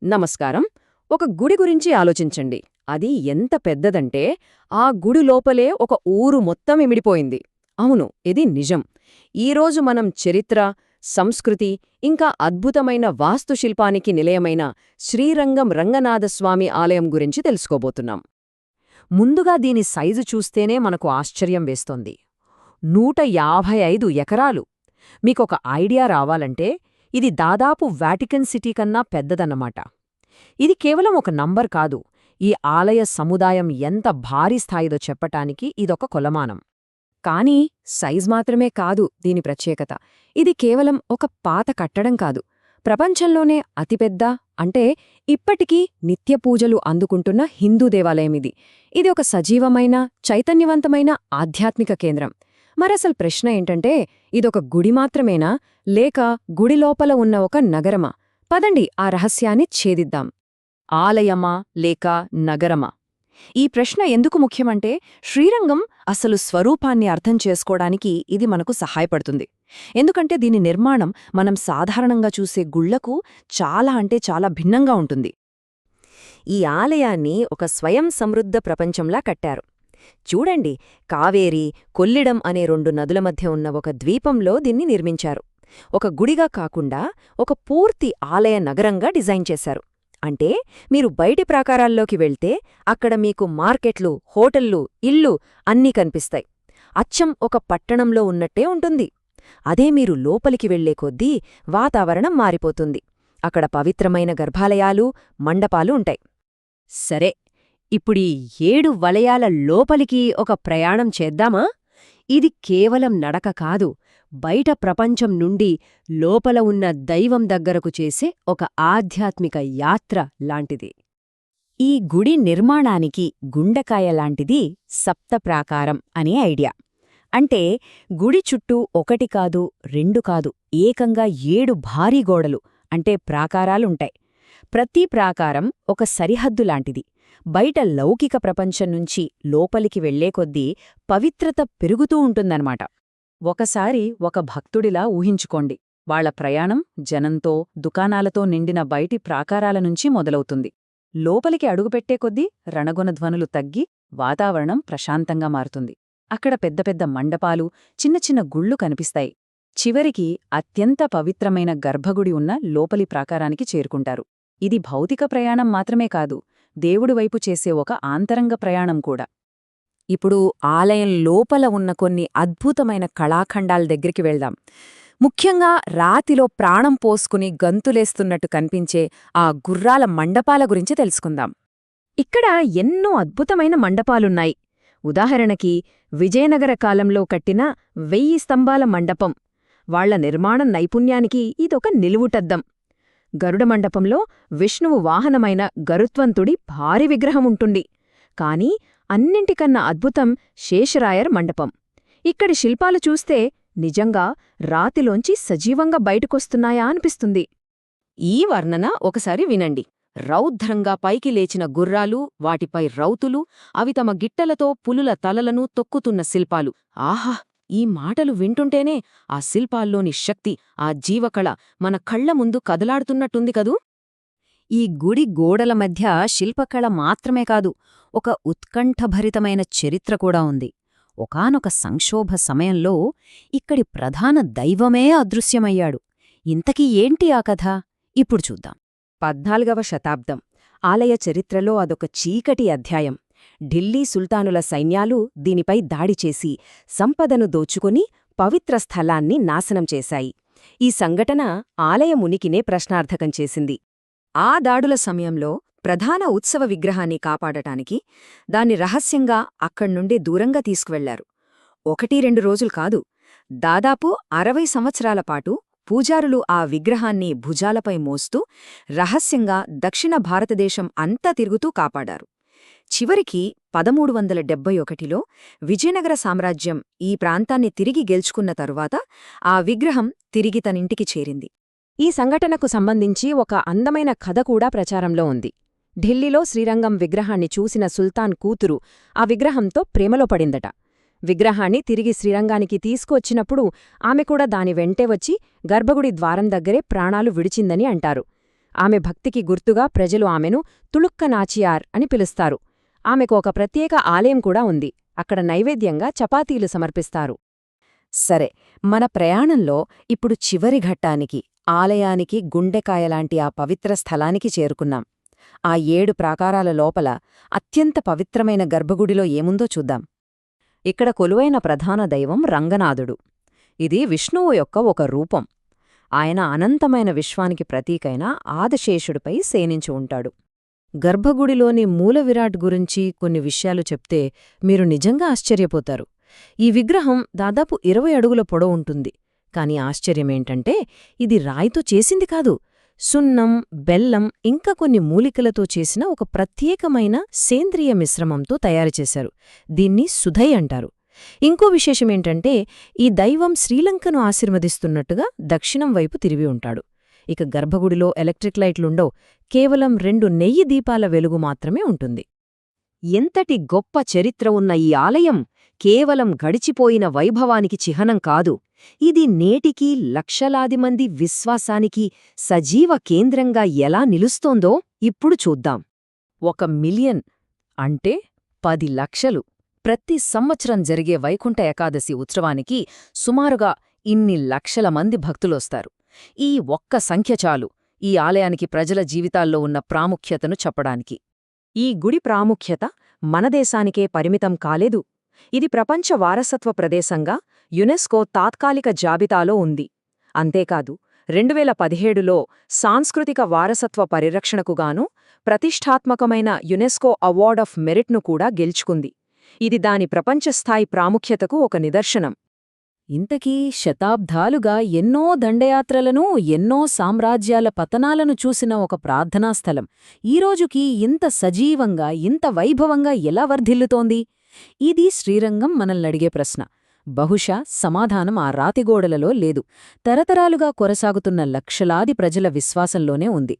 నమస్కారం. ఒక గుడి గురించి ఆలోచించండి. అది ఎంత పెద్దదంటే, ఆ గుడి లోపలే ఒక ఊరు మొత్తం ఇమిడిపోయింది. అవును, ఇది నిజం. ఈరోజు మనం చరిత్ర, సంస్కృతి, ఇంకా అద్భుతమైన వాస్తుశిల్పానికి నిలయమైన శ్రీరంగం రంగనాథస్వామి ఆలయం గురించి తెలుసుకోబోతున్నాం. ముందుగా దీని సైజు చూస్తేనే మనకు ఆశ్చర్యం వేస్తోంది. 155 ఎకరాలు. మీకొక ఐడియా రావాలంటే, ఇది దాదాపు వాటికన్ సిటీ కన్నా పెద్దదన్నమాట. ఇది కేవలం ఒక నంబర్ కాదు, ఈ ఆలయ సముదాయం ఎంత భారీ స్థాయిదో చెప్పటానికి ఇదొక కొలమానం. కానీ సైజ్ మాత్రమే కాదు దీని ప్రత్యేకత. ఇది కేవలం ఒక పాత కట్టడం కాదు, ప్రపంచంలోనే అతిపెద్ద, అంటే ఇప్పటికీ నిత్యపూజలు అందుకుంటున్న హిందూ దేవాలయమిది. ఇది ఒక సజీవమైన, చైతన్యవంతమైన ఆధ్యాత్మిక కేంద్రం. మరసలు ప్రశ్న ఏంటంటే, ఇదొక గుడి మాత్రమేనా, లేక గుడి లోపల ఉన్న ఒక నగరమా? పదండి ఆ రహస్యాన్ని ఛేదిద్దాం. ఆలయమా లేక నగరమా? ఈ ప్రశ్న ఎందుకు ముఖ్యమంటే, శ్రీరంగం అసలు స్వరూపాన్ని అర్థం చేసుకోవడానికి ఇది మనకు సహాయపడుతుంది. ఎందుకంటే దీని నిర్మాణం మనం సాధారణంగా చూసే గుళ్లకు చాలా భిన్నంగా ఉంటుంది. ఈ ఆలయాన్ని ఒక స్వయం సమృద్ధ ప్రపంచంలా కట్టారు. చూడండి, కావేరి, కొల్లిడం అనే 2 నదుల మధ్య ఉన్న ఒక ద్వీపంలో దీన్ని నిర్మించారు. ఒక గుడిగా కాకుండా ఒక పూర్తి ఆలయ నగరంగా డిజైన్ చేశారు. అంటే మీరు బయటి ప్రాకారాల్లోకి వెళ్తే అక్కడ మీకు మార్కెట్లు, హోటళ్ళు, ఇళ్ళు అన్నీ కనిపిస్తాయి. అచ్చం ఒక పట్టణంలో ఉన్నట్టే ఉంటుంది. అదే మీరు లోపలికి వెళ్లే కొద్దీ వాతావరణం మారిపోతుంది. అక్కడ పవిత్రమైన గర్భాలయాలు, మండపాలు ఉంటాయి. సరే, ఇప్పుడీ 7 వలయాల లోపలికి ఒక ప్రయాణం చేద్దామా? ఇది కేవలం నడక కాదు, బయట ప్రపంచం నుండి లోపల ఉన్న దైవం దగ్గరకు చేసే ఒక ఆధ్యాత్మిక యాత్ర లాంటిది. ఈ గుడి నిర్మాణానికి గుండెకాయలాంటిది సప్తప్రాకారం అనే ఐడియా. అంటే గుడి చుట్టూ 1 కాదు, 2 కాదు, ఏకంగా 7 భారీ గోడలు, అంటే ప్రాకారాలుంటాయి. ప్రతి ప్రాకారం ఒక సరిహద్దులాంటిది. బయట లౌకిక ప్రపంచం నుంచి లోపలికి వెళ్లే కొద్దీ పవిత్రత పెరుగుతూ ఉంటుందన్నమాట. ఒకసారి ఒక భక్తుడిలా ఊహించుకోండి. వాళ్ల ప్రయాణం జనంతో, దుకాణాలతో నిండిన బయటి ప్రాకారాల నుంచి మొదలవుతుంది. లోపలికి అడుగుపెట్టే కొద్దీ రణగొనధ్వనులు తగ్గి వాతావరణం ప్రశాంతంగా మారుతుంది. అక్కడ పెద్ద పెద్ద మండపాలు, చిన్న చిన్న గుళ్ళు కనిపిస్తాయి. చివరికి అత్యంత పవిత్రమైన గర్భగుడి ఉన్న లోపలి ప్రాకారానికి చేరుకుంటారు. ఇది భౌతిక ప్రయాణం మాత్రమే కాదు, దేవుడి వైపు చేసే ఒక ఆంతరంగ ప్రయాణం కూడా. ఇప్పుడు ఆలయం లోపల ఉన్న కొన్ని అద్భుతమైన కళాఖండాల దగ్గరికి వెళ్దాం. ముఖ్యంగా రాతిలో ప్రాణం పోసుకుని గంతులేస్తున్నట్టు కనిపించే ఆ గుర్రాల మండపాల గురించి తెలుసుకుందాం. ఇక్కడ ఎన్నో అద్భుతమైన మండపాలున్నాయి. ఉదాహరణకి విజయనగర కాలంలో కట్టిన 1000 స్తంభాల మండపం. వాళ్ల నిర్మాణ నైపుణ్యానికి ఇదొక నిలువుటద్దం. గరుడ మండపంలో విష్ణువు వాహనమైన గరుత్వంతుడి భారీ విగ్రహముంటుంది. కాని అన్నింటికన్నా అద్భుతం శేషరాయర్ మండపం. ఇక్కడి శిల్పాలు చూస్తే నిజంగా రాతిలోంచి సజీవంగా బయటకొస్తున్నాయా అనిపిస్తుంది. ఈ వర్ణన ఒకసారి వినండి. రౌద్రంగా పైకి లేచిన గుర్రాలు, వాటిపై రౌతులు, అవి తమ గిట్టలతో పులుల తలలను తొక్కుతున్న శిల్పాలు. ఆహా! ఈ మాటలు వింటుంటేనే ఆ శిల్పాల్లోని శక్తి, ఆ జీవకళ మన కళ్ల ముందు కదలాడుతున్నట్టుంది కదూ. ఈ గుడి గోడల మధ్య శిల్పకళ మాత్రమే కాదు, ఒక ఉత్కంఠభరితమైన చరిత్ర కూడా ఉంది. ఒకానొక సంక్షోభ సమయంలో ఇక్కడి ప్రధాన దైవమే అదృశ్యమయ్యాడు. ఇంతకీ ఏంటి ఆ కథ? ఇప్పుడు చూద్దాం. 14వ శతాబ్దం ఆలయ చరిత్రలో అదొక చీకటి అధ్యాయం. ఢిల్లీ సుల్తానుల సైన్యాలు దీనిపై దాడిచేసి సంపదను దోచుకుని పవిత్ర స్థలాన్ని నాశనం చేశాయి. ఈ సంఘటన ఆలయ ఉనికినే ప్రశ్నార్థకం చేసింది. ఆ దాడుల సమయంలో ప్రధాన ఉత్సవ విగ్రహాన్ని కాపాడటానికి దాన్ని రహస్యంగా అక్కడ్నుండి దూరంగా తీసుకువెళ్లారు. 1-2 రోజులు కాదు, దాదాపు 60 సంవత్సరాల పాటు పూజారులు ఆ విగ్రహాన్ని భుజాలపై మోస్తూ రహస్యంగా దక్షిణ భారతదేశం అంతా తిరుగుతూ కాపాడారు. చివరికి 1371లో విజయనగర సామ్రాజ్యం ఈ ప్రాంతాన్ని తిరిగి గెలుచుకున్న తరువాత ఆ విగ్రహం తిరిగి తనింటికి చేరింది. ఈ సంఘటనకు సంబంధించి ఒక అందమైన కథ కూడా ప్రచారంలో ఉంది. ఢిల్లీలో శ్రీరంగం విగ్రహాన్ని చూసిన సుల్తాన్ కూతురు ఆ విగ్రహంతో ప్రేమలో పడిందట. విగ్రహాన్ని తిరిగి శ్రీరంగానికి తీసుకువచ్చినప్పుడు ఆమె కూడా దాని వెంటే వచ్చి గర్భగుడి ద్వారం దగ్గరే ప్రాణాలు విడిచిందని అంటారు. ఆమె భక్తికి గుర్తుగా ప్రజలు ఆమెను తుళుక్క నాచియార్ అని పిలుస్తారు. ఆమెకు ఒక ప్రత్యేక ఆలయం కూడా ఉంది. అక్కడ నైవేద్యంగా చపాతీలు సమర్పిస్తారు. సరే, మన ప్రయాణంలో ఇప్పుడు చివరి ఘట్టానికి, ఆలయానికి గుండెకాయలాంటి ఆ పవిత్ర స్థలానికి చేరుకున్నాం. ఆ 7 ప్రాకారాల లోపల అత్యంత పవిత్రమైన గర్భగుడిలో ఏముందో చూద్దాం. ఇక్కడ కొలువైన ప్రధాన దైవం రంగనాథుడు. ఇది విష్ణువు యొక్క ఒక రూపం. ఆయన అనంతమైన విశ్వానికి ప్రతీకైన ఆదిశేషుడిపై శయనించి ఉంటాడు. గర్భగుడిలోని మూలవిరాట్ గురించి కొన్ని విషయాలు చెప్తే మీరు నిజంగా ఆశ్చర్యపోతారు. ఈ విగ్రహం దాదాపు 20 అడుగుల పొడవు ఉంటుంది. కాని ఆశ్చర్యమేంటంటే ఇది రాయితో చేసింది కాదు, సున్నం, బెల్లం ఇంకా కొన్ని మూలికలతో చేసిన ఒక ప్రత్యేకమైన సేంద్రియ మిశ్రమంతో తయారుచేశారు. దీన్ని సుధై అంటారు. ఇంకో విశేషమేంటంటే ఈ దైవం శ్రీలంకను ఆశీర్వదిస్తున్నట్టుగా దక్షిణం వైపు తిరిగి ఉంటాడు. ఇక గర్భగుడిలో ఎలక్ట్రిక్ లైట్లుండవు, కేవలం 2 నెయ్యి దీపాల వెలుగు మాత్రమే ఉంటుంది. ఎంతటి గొప్ప చరిత్ర ఉన్న ఈ ఆలయం కేవలం గడిచిపోయిన వైభవానికి చిహ్నం కాదు. ఇది నేటికీ లక్షలాది మంది విశ్వాసానికి సజీవ కేంద్రంగా ఎలా నిలుస్తోందో ఇప్పుడు చూద్దాం. 1 మిలియన్ అంటే 10 లక్షలు ప్రతి సంవత్సరం జరిగే వైకుంఠ ఏకాదశి ఉత్సవానికి సుమారుగా ఇన్ని లక్షల మంది భక్తులొస్తారు. ఈ ఒక్క సంఖ్య చాలు ఈ ఆలయానికి ప్రజల జీవితాల్లో ఉన్న ప్రాముఖ్యతను చెప్పడానికి. ఈ గుడి ప్రాముఖ్యత మన దేశానికే పరిమితం కాలేదు. ఇది ప్రపంచ వారసత్వ ప్రదేశంగా యునెస్కో తాత్కాలిక జాబితాలో ఉంది. అంతేకాదు 2017లో సాంస్కృతిక వారసత్వ పరిరక్షణకుగాను ప్రతిష్ఠాత్మకమైన యునెస్కో అవార్డ్ ఆఫ్ మెరిట్ను కూడా గెలుచుకుంది. ఇది దాని ప్రపంచస్థాయి ప్రాముఖ్యతకు ఒక నిదర్శనం. ఇంతకీ శతాబ్దాలుగా ఎన్నో దండయాత్రలను, ఎన్నో సామ్రాజ్యాల పతనాలను చూసిన ఒక ప్రార్థనాస్థలం ఈరోజుకి ఇంత సజీవంగా, ఇంత వైభవంగా ఎలా వర్ధిల్లుతోంది? ఇది శ్రీరంగం మనల్నడిగే ప్రశ్న. బహుశా సమాధానం ఆ రాతిగోడలలో లేదు, తరతరాలుగా కొనసాగుతున్న లక్షలాది ప్రజల విశ్వాసంలోనే ఉంది.